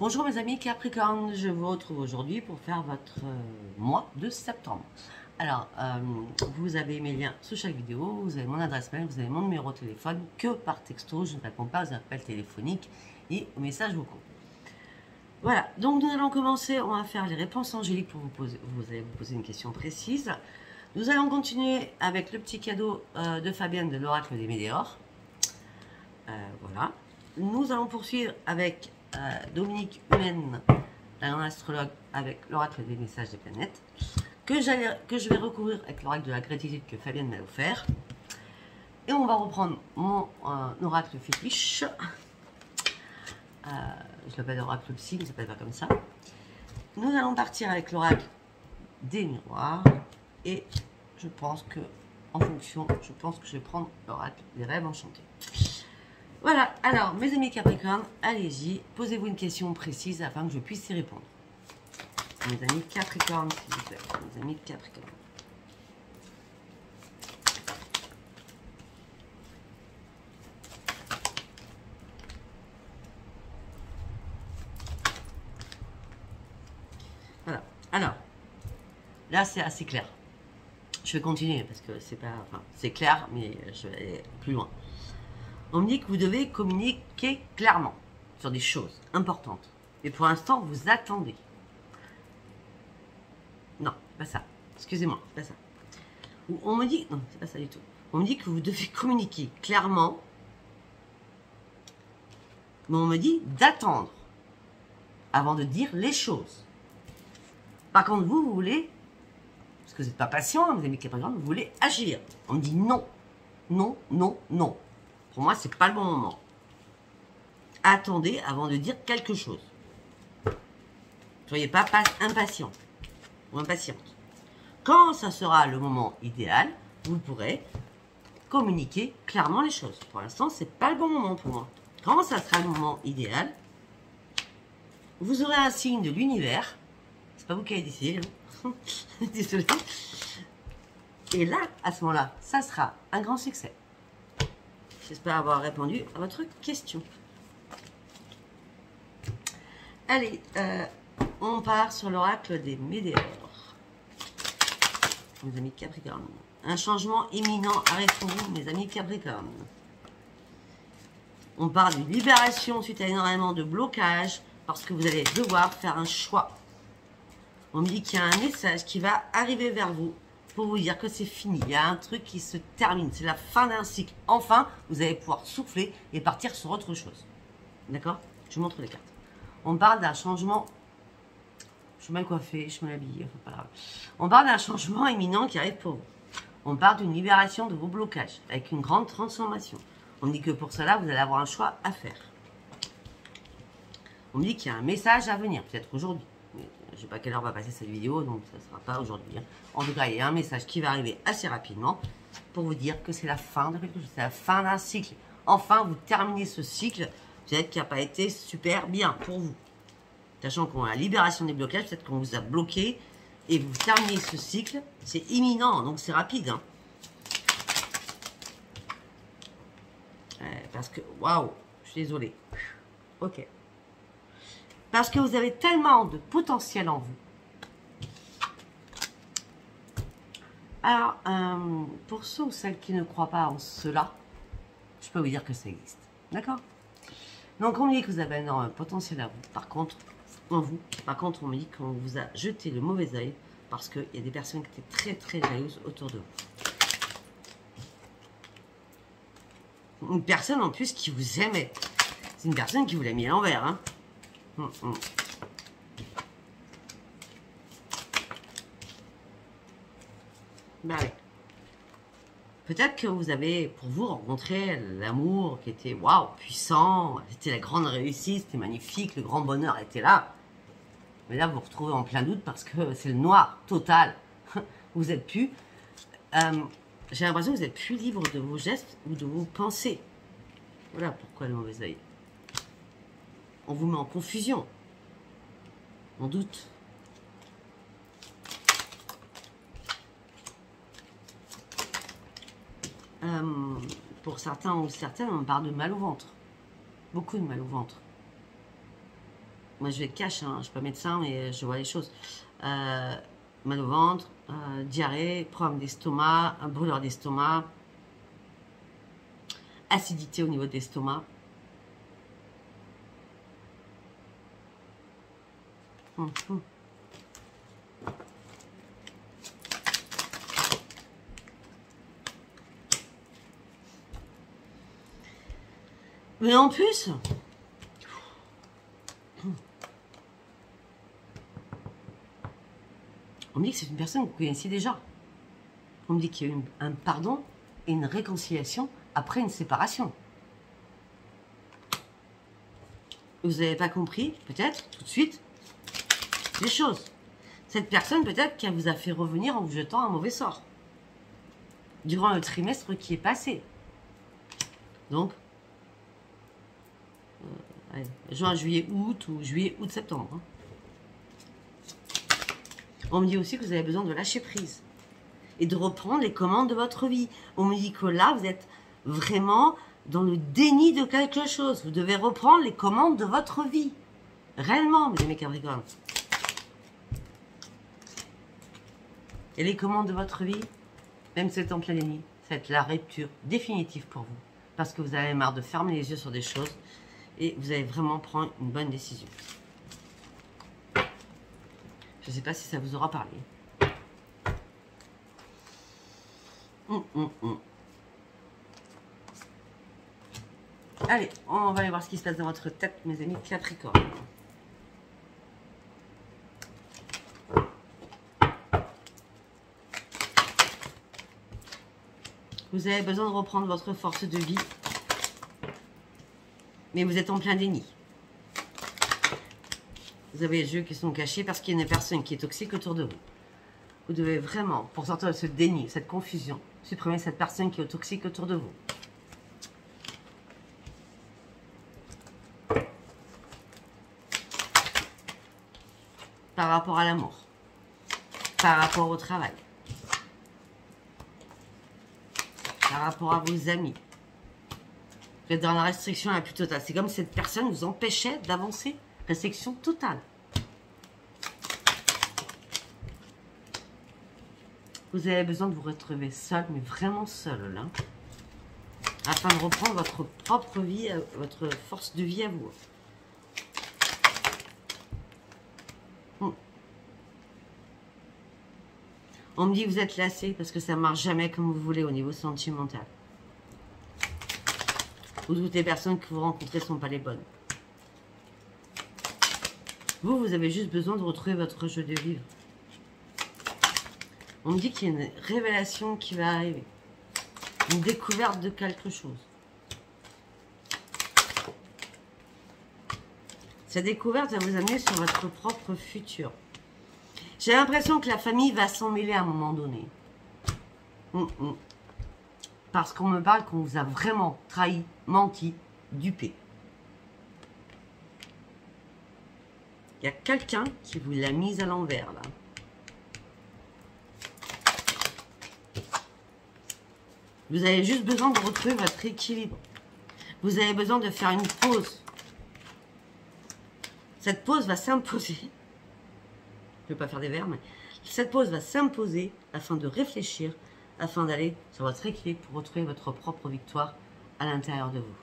Bonjour mes amis Capricorne, je vous retrouve aujourd'hui pour faire votre mois de septembre. Alors, vous avez mes liens sous chaque vidéo, vous avez mon adresse mail, vous avez mon numéro de téléphone, que par texto, je ne réponds pas aux appels téléphoniques et aux messages vocaux. Voilà, donc nous allons commencer, on va faire les réponses angéliques pour vous allez vous poser une question précise. Nous allons continuer avec le petit cadeau de Fabienne de l'Oracle des Météores. Voilà. Nous allons poursuivre avec Dominique Humaine, un astrologue, avec l'oracle des messages des planètes, que je vais recouvrir avec l'oracle de la gratitude que Fabienne m'a offert. Et on va reprendre mon oracle fétiche. Je l'appelle oracle psy, mais ça s'appelle pas comme ça. Nous allons partir avec l'oracle des miroirs. Et je pense que, en fonction, je pense que je vais prendre l'oracle des rêves enchantés. Voilà, alors mes amis Capricorne, allez-y, posez-vous une question précise afin que je puisse y répondre. Mes amis Capricorne, s'il vous plaît, mes amis Capricorne. Voilà, alors, là c'est assez clair. Je vais continuer parce que c'est pas, enfin, c'est clair, mais je vais aller plus loin. On me dit que vous devez communiquer clairement sur des choses importantes. Et pour l'instant, vous attendez. Non, pas ça. Excusez-moi, pas ça. On me dit... Non, c'est pas ça du tout. On me dit que vous devez communiquer clairement. Mais on me dit d'attendre avant de dire les choses. Par contre, vous voulez... Parce que vous n'êtes pas patient, hein, mes amis Capricorne, vous voulez agir. On me dit non. Non, non, non. Pour moi, c'est pas le bon moment. Attendez avant de dire quelque chose. Soyez pas impatient ou impatiente. Quand ça sera le moment idéal, vous pourrez communiquer clairement les choses. Pour l'instant, c'est pas le bon moment pour moi. Quand ça sera le moment idéal, vous aurez un signe de l'univers. C'est pas vous qui avez décidé, hein. Désolé. Et là, à ce moment-là, ça sera un grand succès. J'espère avoir répondu à votre question. Allez, on part sur l'oracle des Météores. Mes amis Capricorne. Un changement imminent arrive pour vous, mes amis Capricorne. On parle d'une libération suite à énormément de blocages parce que vous allez devoir faire un choix. On me dit qu'il y a un message qui va arriver vers vous pour vous dire que c'est fini. Il y a un truc qui se termine. C'est la fin d'un cycle. Enfin, vous allez pouvoir souffler et partir sur autre chose. D'accord? Je vous montre les cartes. On parle d'un changement. Je suis mal coiffée, je suis mal habillée. Enfin, pas grave. On parle d'un changement imminent qui arrive pour vous. On parle d'une libération de vos blocages avec une grande transformation. On me dit que pour cela, vous allez avoir un choix à faire. On me dit qu'il y a un message à venir, peut-être aujourd'hui. Je ne sais pas quelle heure va passer cette vidéo, donc ça ne sera pas aujourd'hui. Hein. En tout cas, il y a un message qui va arriver assez rapidement pour vous dire que c'est la fin de quelque chose, c'est la fin d'un cycle. Enfin, vous terminez ce cycle, peut-être qui n'a pas été super bien pour vous. Sachant qu'on a la libération des blocages, peut-être qu'on vous a bloqué et vous terminez ce cycle, c'est imminent, donc c'est rapide. Hein. Parce que, waouh, je suis désolée. Ok. Parce que vous avez tellement de potentiel en vous. Alors, pour ceux ou celles qui ne croient pas en cela, je peux vous dire que ça existe. D'accord? Donc, on me dit que vous avez un énorme potentiel à vous. Par contre, on me dit qu'on vous a jeté le mauvais œil parce qu'il y a des personnes qui étaient très, très jalouses autour de vous. Une personne, en plus, qui vous aimait. C'est une personne qui vous l'a mis à l'envers, hein. Bah oui. Peut-être que vous avez, pour vous, rencontré l'amour qui était, waouh, puissant, c'était la grande réussite, c'était magnifique, le grand bonheur était là. Mais là, vous vous retrouvez en plein doute parce que c'est le noir total. Vous êtes plus... j'ai l'impression que vous n'êtes plus libre de vos gestes ou de vos pensées. Voilà pourquoi le mauvais œil. On vous met en confusion, en doute. Pour certains ou certaines, on parle de mal au ventre. Beaucoup de mal au ventre. moi je vais être cash, hein, je suis pas médecin, mais je vois les choses. Mal au ventre, diarrhée, problème d'estomac, brûlure d'estomac, acidité au niveau de l'estomac. Mais en plus, on me dit que c'est une personne que vous connaissiez déjà. On me dit qu'il y a eu un pardon et une réconciliation après une séparation. Vous n'avez pas compris, peut-être, tout de suite, les choses. Cette personne, peut-être, qui vous a fait revenir en vous jetant un mauvais sort. Durant le trimestre qui est passé. Donc, juin, juillet, août, ou juillet, août, septembre. Hein. On me dit aussi que vous avez besoin de lâcher prise. Et de reprendre les commandes de votre vie. On me dit que là, vous êtes vraiment dans le déni de quelque chose. Vous devez reprendre les commandes de votre vie. Réellement, mes amis Capricornes. Et les commandes de votre vie, même si c'est en plein déni, ça va être la rupture définitive pour vous. Parce que vous avez marre de fermer les yeux sur des choses et vous allez vraiment prendre une bonne décision. Je ne sais pas si ça vous aura parlé. Allez, on va aller voir ce qui se passe dans votre tête, mes amis Capricorne. Vous avez besoin de reprendre votre force de vie. Mais vous êtes en plein déni. Vous avez les yeux qui sont cachés parce qu'il y a une personne qui est toxique autour de vous. Vous devez vraiment, pour sortir de ce déni, cette confusion, supprimer cette personne qui est toxique autour de vous. Par rapport à l'amour. Par rapport au travail. Par rapport à vos amis. Vous êtes dans la restriction la plus totale. C'est comme si cette personne vous empêchait d'avancer. Restriction totale. Vous avez besoin de vous retrouver seul, mais vraiment seul, là. Afin de reprendre votre propre vie, votre force de vie à vous. On me dit que vous êtes lassé parce que ça ne marche jamais comme vous voulez au niveau sentimental. Ou toutes les personnes que vous rencontrez ne sont pas les bonnes. Vous avez juste besoin de retrouver votre jeu de vivre. On me dit qu'il y a une révélation qui va arriver. Une découverte de quelque chose. Cette découverte va vous amener sur votre propre futur. J'ai l'impression que la famille va s'en mêler à un moment donné. Parce qu'on me parle qu'on vous a vraiment trahi, menti, dupé. Il y a quelqu'un qui vous l'a mise à l'envers, là. Vous avez juste besoin de retrouver votre équilibre. Vous avez besoin de faire une pause. Cette pause va s'imposer. Je ne vais pas faire des vers, mais cette pause va s'imposer afin de réfléchir, afin d'aller sur votre équilibre pour retrouver votre propre victoire à l'intérieur de vous.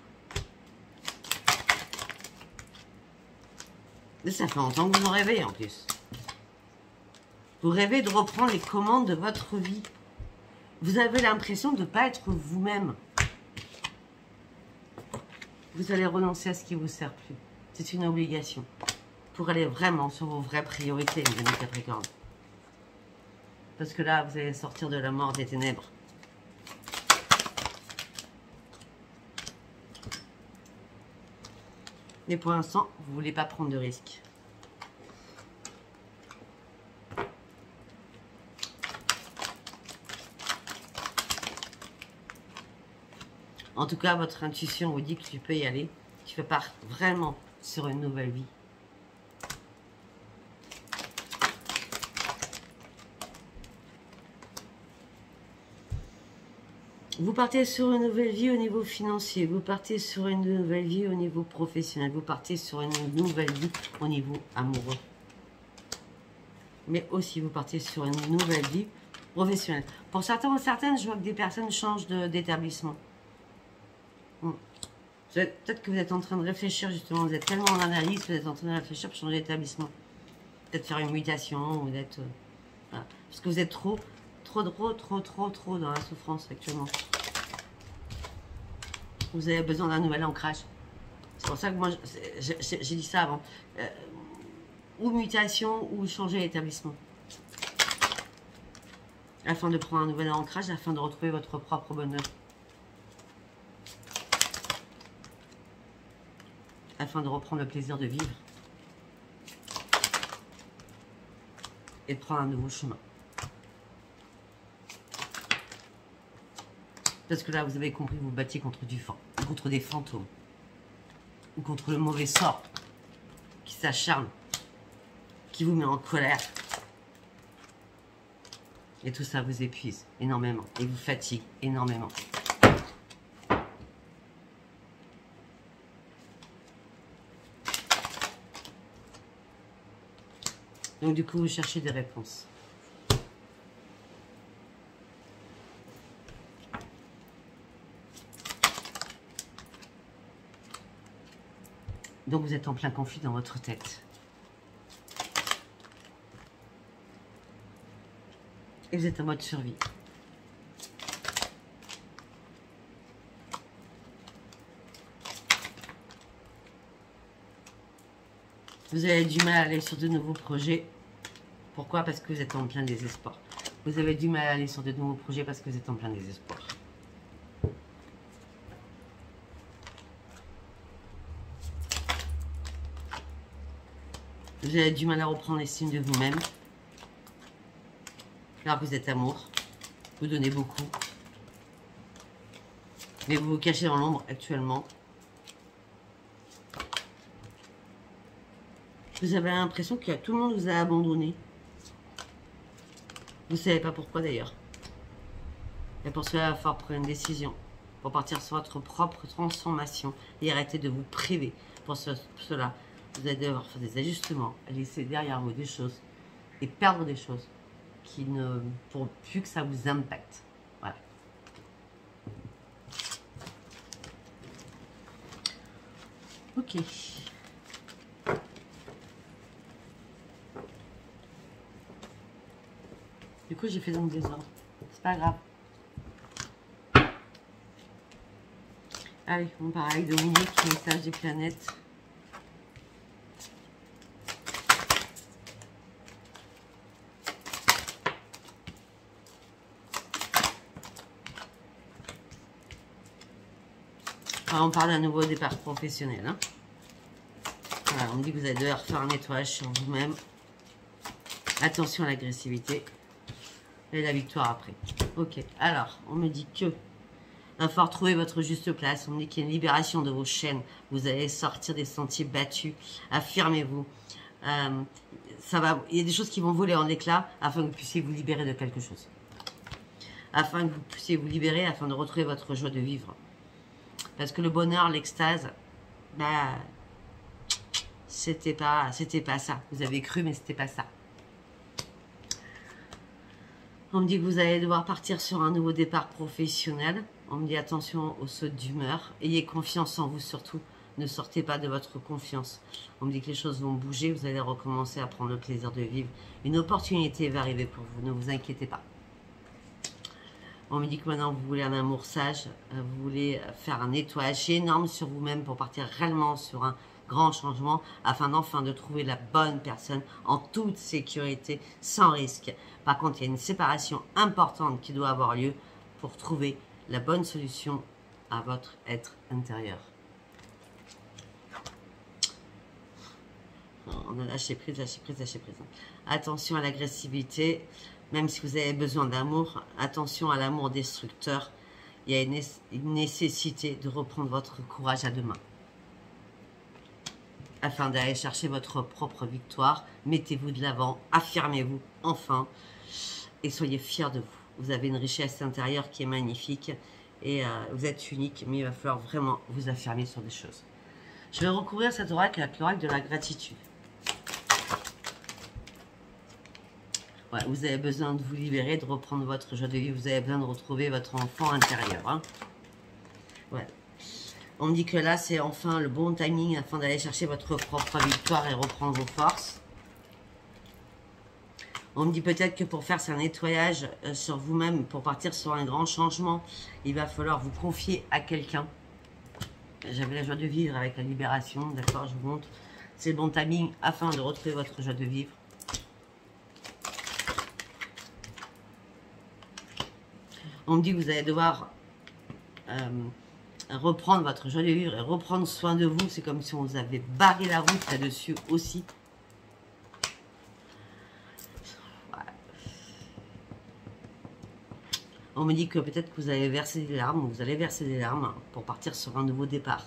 Et ça fait longtemps que vous en rêvez en plus. Vous rêvez de reprendre les commandes de votre vie. Vous avez l'impression de ne pas être vous-même. Vous allez renoncer à ce qui ne vous sert plus. C'est une obligation. Pour aller vraiment sur vos vraies priorités, mes amis Capricorne. Parce que là, vous allez sortir de la mort des ténèbres. Mais pour l'instant, vous ne voulez pas prendre de risques. En tout cas, votre intuition vous dit que tu peux y aller. Tu pars vraiment sur une nouvelle vie. Vous partez sur une nouvelle vie au niveau financier, vous partez sur une nouvelle vie au niveau professionnel, vous partez sur une nouvelle vie au niveau amoureux. Mais aussi, vous partez sur une nouvelle vie professionnelle. Pour certains ou certaines, je vois que des personnes changent d'établissement. Peut-être que vous êtes en train de réfléchir, justement, vous êtes tellement en analyse, vous êtes en train de réfléchir pour changer d'établissement. Peut-être faire une mutation, ou d'être... voilà. Parce que vous êtes trop dans la souffrance actuellement. Vous avez besoin d'un nouvel ancrage. C'est pour ça que moi, j'ai dit ça avant. Ou mutation, ou changer d'établissement. Afin de prendre un nouvel ancrage, afin de retrouver votre propre bonheur. Afin de reprendre le plaisir de vivre. Et de prendre un nouveau chemin. Parce que là, vous avez compris, vous battiez contre du vent, contre des fantômes, ou contre le mauvais sort qui s'acharne, qui vous met en colère. Et tout ça vous épuise énormément et vous fatigue énormément. Donc du coup, vous cherchez des réponses. Donc vous êtes en plein conflit dans votre tête. Et vous êtes en mode survie. Vous avez du mal à aller sur de nouveaux projets. Pourquoi? Parce que vous êtes en plein désespoir. Vous avez du mal à aller sur de nouveaux projets parce que vous êtes en plein désespoir. Vous avez du mal à reprendre l'estime de vous-même. Alors que vous êtes amour. Vous donnez beaucoup. Mais vous vous cachez dans l'ombre actuellement. Vous avez l'impression que tout le monde vous a abandonné. Vous ne savez pas pourquoi d'ailleurs. Et pour cela, il va falloir prendre une décision. Pour partir sur votre propre transformation. Et arrêter de vous priver. Pour cela, vous allez devoir faire des ajustements. Laisser derrière vous des choses. Et perdre des choses. Qui ne, pour plus que ça vous impacte. Voilà. Ok. Du coup, j'ai fait dans le désordre. C'est pas grave. Allez, on part avec Dominique, message des planètes. Alors, on parle d'un nouveau départ professionnel. Hein. Voilà, on dit que vous allez devoir faire un nettoyage sur vous-même. Attention à l'agressivité. Et la victoire après. Ok, alors, on me dit que il va falloir trouver votre juste place. On me dit qu'il y a une libération de vos chaînes. Vous allez sortir des sentiers battus. Affirmez-vous. Il y a des choses qui vont voler en éclats afin que vous puissiez vous libérer de quelque chose. Afin que vous puissiez vous libérer, afin de retrouver votre joie de vivre. Parce que le bonheur, l'extase, bah, c'était pas ça. Vous avez cru, mais c'était pas ça. On me dit que vous allez devoir partir sur un nouveau départ professionnel. On me dit attention aux sautes d'humeur. Ayez confiance en vous surtout. Ne sortez pas de votre confiance. On me dit que les choses vont bouger. Vous allez recommencer à prendre le plaisir de vivre. Une opportunité va arriver pour vous. Ne vous inquiétez pas. On me dit que maintenant vous voulez un amour sage. Vous voulez faire un nettoyage énorme sur vous-même pour partir réellement sur un grand changement afin d'enfin de trouver la bonne personne en toute sécurité, sans risque. Par contre, il y a une séparation importante qui doit avoir lieu pour trouver la bonne solution à votre être intérieur. On a lâché prise, lâché prise, lâché prise. Attention à l'agressivité, même si vous avez besoin d'amour, attention à l'amour destructeur. Il y a une nécessité de reprendre votre courage à deux mains. Afin d'aller chercher votre propre victoire, mettez-vous de l'avant, affirmez-vous enfin et soyez fiers de vous. Vous avez une richesse intérieure qui est magnifique Et vous êtes unique, mais il va falloir vraiment vous affirmer sur des choses. Je vais recouvrir cet oracle avec l'oracle de la gratitude. Ouais, vous avez besoin de vous libérer, de reprendre votre joie de vivre. Vous avez besoin de retrouver votre enfant intérieur. Hein. Ouais. On me dit que là, c'est enfin le bon timing afin d'aller chercher votre propre victoire et reprendre vos forces. On me dit peut-être que pour faire ce nettoyage sur vous-même, pour partir sur un grand changement, il va falloir vous confier à quelqu'un. J'avais la joie de vivre avec la libération, d'accord, je vous montre. C'est le bon timing afin de retrouver votre joie de vivre. On me dit que vous allez devoir reprendre votre joie de vivre et reprendre soin de vous. C'est comme si on vous avait barré la route là-dessus aussi. On me dit que peut-être que vous allez verser des larmes, ou vous allez verser des larmes pour partir sur un nouveau départ.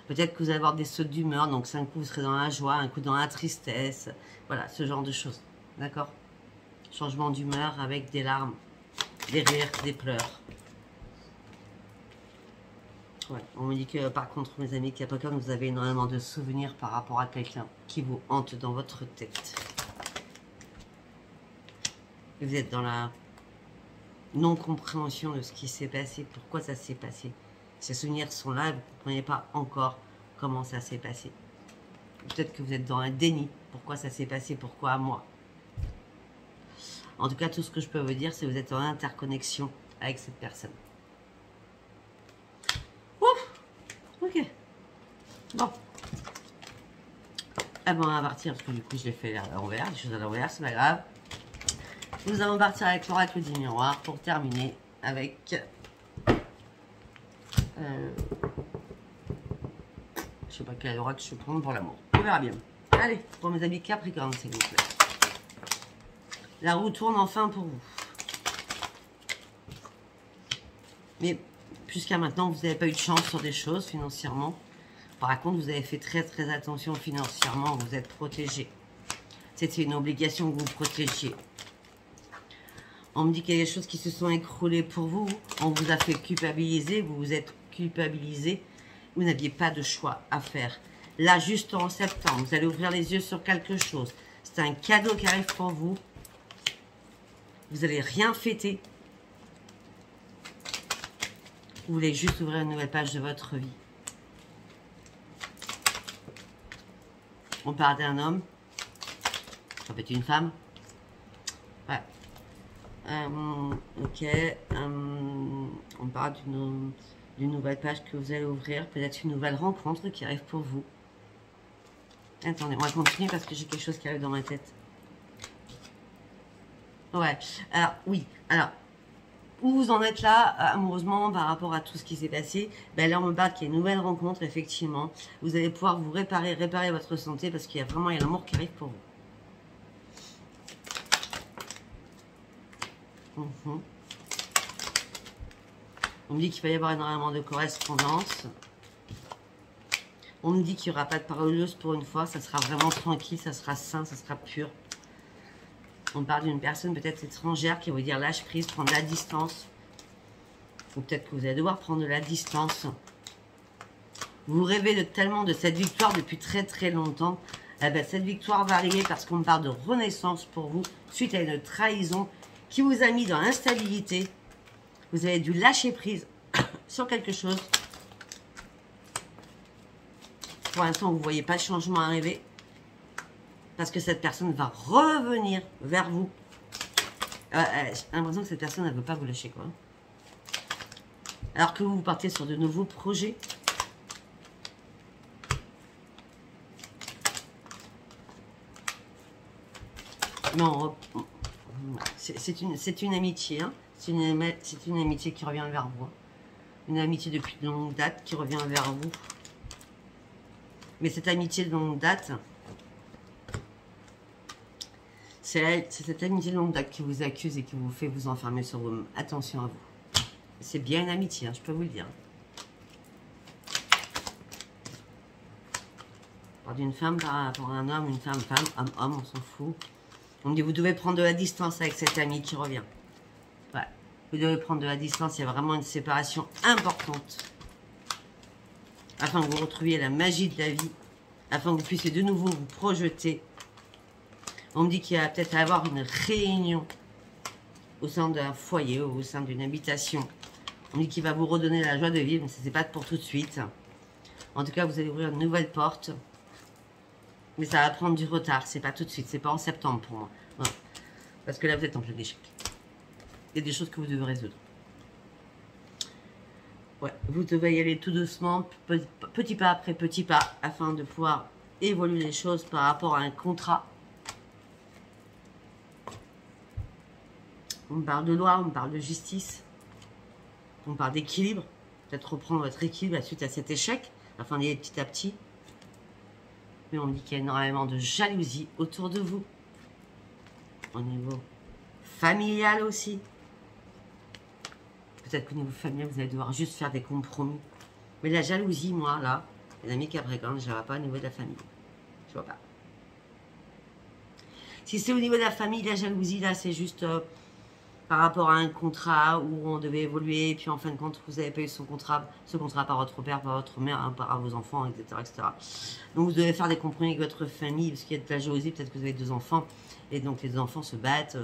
Peut-être que vous allez avoir des sautes d'humeur, donc c'est un coup vous serez dans la joie, un coup dans la tristesse. Voilà, ce genre de choses. D'accord? Changement d'humeur avec des larmes, des rires, des pleurs. Ouais, on me dit que par contre, mes amis Capricorne, vous avez énormément de souvenirs par rapport à quelqu'un qui vous hante dans votre tête. Et vous êtes dans la non-compréhension de ce qui s'est passé, pourquoi ça s'est passé. Ces souvenirs sont là, vous ne comprenez pas encore comment ça s'est passé. Peut-être que vous êtes dans un déni, pourquoi ça s'est passé, pourquoi moi. En tout cas, tout ce que je peux vous dire, c'est que vous êtes en interconnexion avec cette personne. Ouf. Ok. Bon. Ah bon, on va partir, parce que du coup, je l'ai fait à l'envers, des choses à l'envers, c'est pas grave. Nous allons partir avec l'oracle du miroir pour terminer avec... je sais pas quel oracle je vais prendre pour l'amour. On verra bien. Allez, pour mes amis Capricorne, s'il vous plaît. La roue tourne enfin pour vous. Mais jusqu'à maintenant, vous n'avez pas eu de chance sur des choses financièrement. Par contre, vous avez fait très attention financièrement. Vous êtes protégé. C'était une obligation que vous protégiez. On me dit qu'il y a des choses qui se sont écroulées pour vous. On vous a fait culpabiliser. Vous vous êtes culpabilisé. Vous n'aviez pas de choix à faire. Là, juste en septembre, vous allez ouvrir les yeux sur quelque chose. C'est un cadeau qui arrive pour vous. Vous n'allez rien fêter. Vous voulez juste ouvrir une nouvelle page de votre vie. On parle d'un homme. Ça peut être une femme. Ouais. Ok. On parle d'une nouvelle page que vous allez ouvrir. Peut-être une nouvelle rencontre qui arrive pour vous. Attendez, on va continuer parce que j'ai quelque chose qui arrive dans ma tête. Ouais. Alors, oui. Alors, où vous en êtes là, amoureusement, par rapport à tout ce qui s'est passé, ben là, on me parle qu'il y a une nouvelle rencontre, effectivement. Vous allez pouvoir vous réparer votre santé parce qu'il y a vraiment l'amour qui arrive pour vous. On me dit qu'il va y avoir énormément de correspondance. On me dit qu'il n'y aura pas de paroleuse pour une fois. Ça sera vraiment tranquille, ça sera sain, ça sera pur. On parle d'une personne peut-être étrangère qui va vous dire lâche prise, prendre la distance. Ou peut-être que vous allez devoir prendre de la distance. Vous rêvez tellement de cette victoire depuis très longtemps. Eh ben, cette victoire va arriver parce qu'on me parle de renaissance pour vous suite à une trahison qui vous a mis dans l'instabilité. Vous avez dû lâcher prise sur quelque chose. Pour l'instant, vous ne voyez pas de changement arriver. Parce que cette personne va revenir vers vous. J'ai l'impression que cette personne, elle ne veut pas vous lâcher, quoi. Alors que vous partez sur de nouveaux projets. Non, c'est une amitié, hein. C'est une amitié qui revient vers vous. Une amitié depuis de longue date qui revient vers vous. Mais cette amitié de longue date, c'est cette amitié de longue date qui vous accuse et qui vous fait vous enfermer sur vous. Attention à vous. C'est bien une amitié, hein, je peux vous le dire. On parle d'une femme par rapport à un homme, une femme, homme, on s'en fout. On me dit, vous devez prendre de la distance avec cet ami qui revient. Ouais. Vous devez prendre de la distance. Il y a vraiment une séparation importante. Afin que vous retrouviez la magie de la vie. Afin que vous puissiez de nouveau vous projeter. On me dit qu'il va peut-être avoir une réunion au sein d'un foyer ou au sein d'une habitation. On me dit qu'il va vous redonner la joie de vivre, mais ce n'est pas pour tout de suite. En tout cas, vous allez ouvrir une nouvelle porte. Mais ça va prendre du retard, c'est pas tout de suite, c'est pas en septembre pour moi. Voilà. Parce que là, vous êtes en plein échec. Il y a des choses que vous devez résoudre. Ouais, vous devez y aller tout doucement, petit pas après petit pas, afin de pouvoir évoluer les choses par rapport à un contrat. On me parle de loi, on me parle de justice, on me parle d'équilibre. Peut-être reprendre votre équilibre suite à cet échec, afin d'y aller petit à petit. Mais on me dit qu'il y a énormément de jalousie autour de vous. Au niveau familial aussi. Peut-être qu'au niveau familial, vous allez devoir juste faire des compromis. Mais la jalousie, moi, là, les amis Capricorne, je ne la vois pas au niveau de la famille. Je vois pas. Si c'est au niveau de la famille, la jalousie, là, c'est juste par rapport à un contrat où on devait évoluer. Et puis, en fin de compte, vous avez payé ce contrat par votre père, par votre mère, hein, par vos enfants, etc., etc. Donc, vous devez faire des compromis avec votre famille, parce qu'il y a de la jalousie. Peut-être que vous avez 2 enfants. Et donc, les enfants se battent.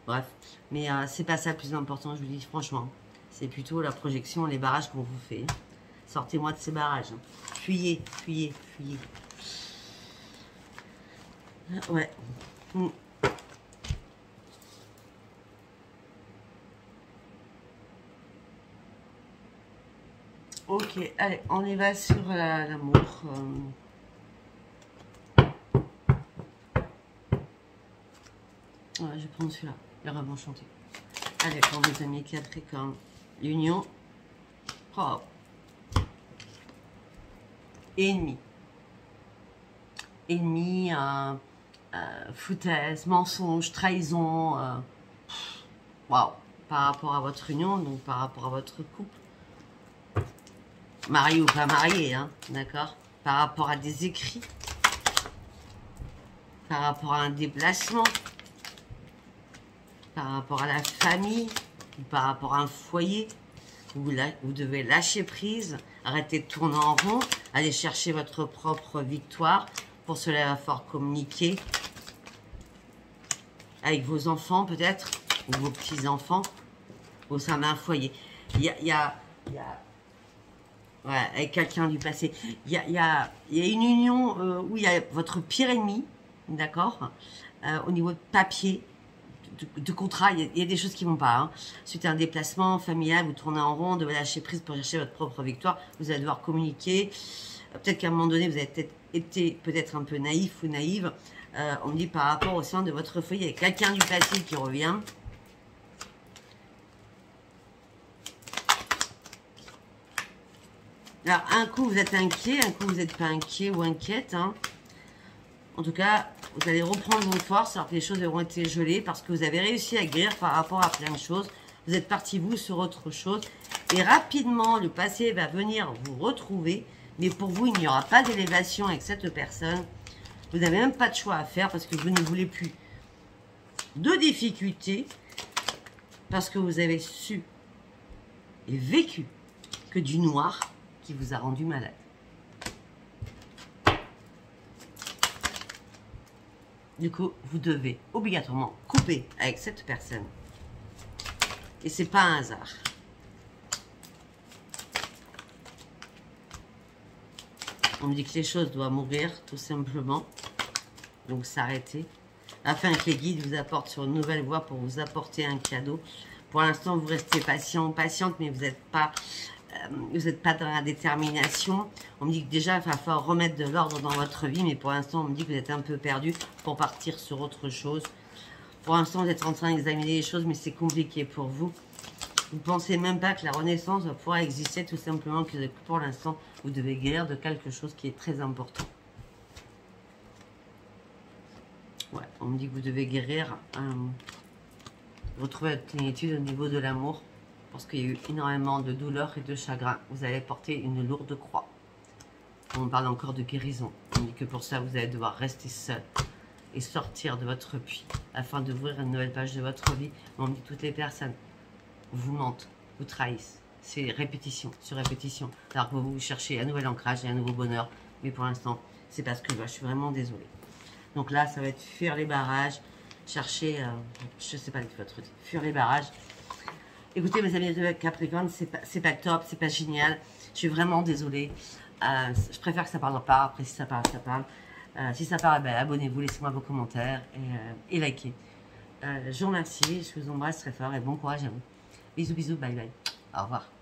Bref. Mais c'est pas ça le plus important, je vous dis franchement. C'est plutôt la projection, les barrages qu'on vous fait. Sortez-moi de ces barrages. Fuyez, fuyez, fuyez. Ouais. Ok, allez, on y va sur l'amour. Ouais, je vais prendre celui-là. Il est vraiment chanté. Allez, pour mes amis Capricorne. L'union. Oh. Ennemi. Ennemi, foutaise, mensonge, trahison. Waouh. Par rapport à votre union, donc par rapport à votre couple. Marié ou pas marié, hein, d'accord? Par rapport à des écrits. Par rapport à un déplacement. Par rapport à la famille, ou par rapport à un foyer, vous devez lâcher prise, arrêter de tourner en rond, aller chercher votre propre victoire. Pour cela, il va falloir communiquer avec vos enfants peut-être, ou vos petits-enfants, au sein d'un foyer. Ouais, avec quelqu'un du passé. Il y a une union où il y a votre pire ennemi, d'accord, au niveau de papier, de contrat, il y a des choses qui ne vont pas. Hein. Suite à un déplacement familial, vous tournez en rond, vous devez lâcher prise pour chercher votre propre victoire. Vous allez devoir communiquer. Peut-être qu'à un moment donné, vous avez été peut-être un peu naïf ou naïve. On me dit par rapport au sein de votre foyer, il y a quelqu'un du passé qui revient. Alors, un coup, vous êtes inquiet, un coup, vous n'êtes pas inquiet ou inquiète. Hein. En tout cas, vous allez reprendre vos forces alors que les choses auront été gelées parce que vous avez réussi à guérir par rapport à plein de choses. Vous êtes parti, vous, sur autre chose. Et rapidement, le passé va venir vous retrouver. Mais pour vous, il n'y aura pas d'élévation avec cette personne. Vous n'avez même pas de choix à faire parce que vous ne voulez plus de difficultés. Parce que vous avez su et vécu que du noir qui vous a rendu malade. Du coup, vous devez obligatoirement couper avec cette personne. Et c'est pas un hasard. On me dit que les choses doivent mourir, tout simplement. Donc, s'arrêter. Afin que les guides vous apportent sur une nouvelle voie pour vous apporter un cadeau. Pour l'instant, vous restez patient, patiente, mais vous n'êtes pas dans la détermination. On me dit que déjà, il va falloir remettre de l'ordre dans votre vie, mais pour l'instant, on me dit que vous êtes un peu perdu pour partir sur autre chose. Pour l'instant, vous êtes en train d'examiner les choses, mais c'est compliqué pour vous. Vous ne pensez même pas que la renaissance va pouvoir exister, tout simplement que pour l'instant, vous devez guérir de quelque chose qui est très important. Ouais, on me dit que vous devez guérir, retrouver votre plénitude au niveau de l'amour, parce qu'il y a eu énormément de douleur et de chagrin. Vous allez porter une lourde croix. On parle encore de guérison. On dit que pour ça, vous allez devoir rester seul et sortir de votre puits afin d'ouvrir une nouvelle page de votre vie. On dit toutes les personnes vous mentent, vous trahissent. C'est répétition sur répétition. Alors que vous cherchez un nouvel ancrage et un nouveau bonheur. Mais pour l'instant, c'est parce que je suis vraiment désolée. Donc là, ça va être fuir les barrages, chercher, je sais pas votre truc, fuir les barrages. Écoutez, mes amis de Capricorne, c'est pas top, c'est pas génial. Je suis vraiment désolée. Je préfère que ça parle pas. Après, si ça parle, ça parle. Si ça parle, ben, abonnez-vous, laissez-moi vos commentaires et likez. Je vous remercie, je vous embrasse très fort et bon courage à vous. Bisous, bisous, bye bye. Au revoir.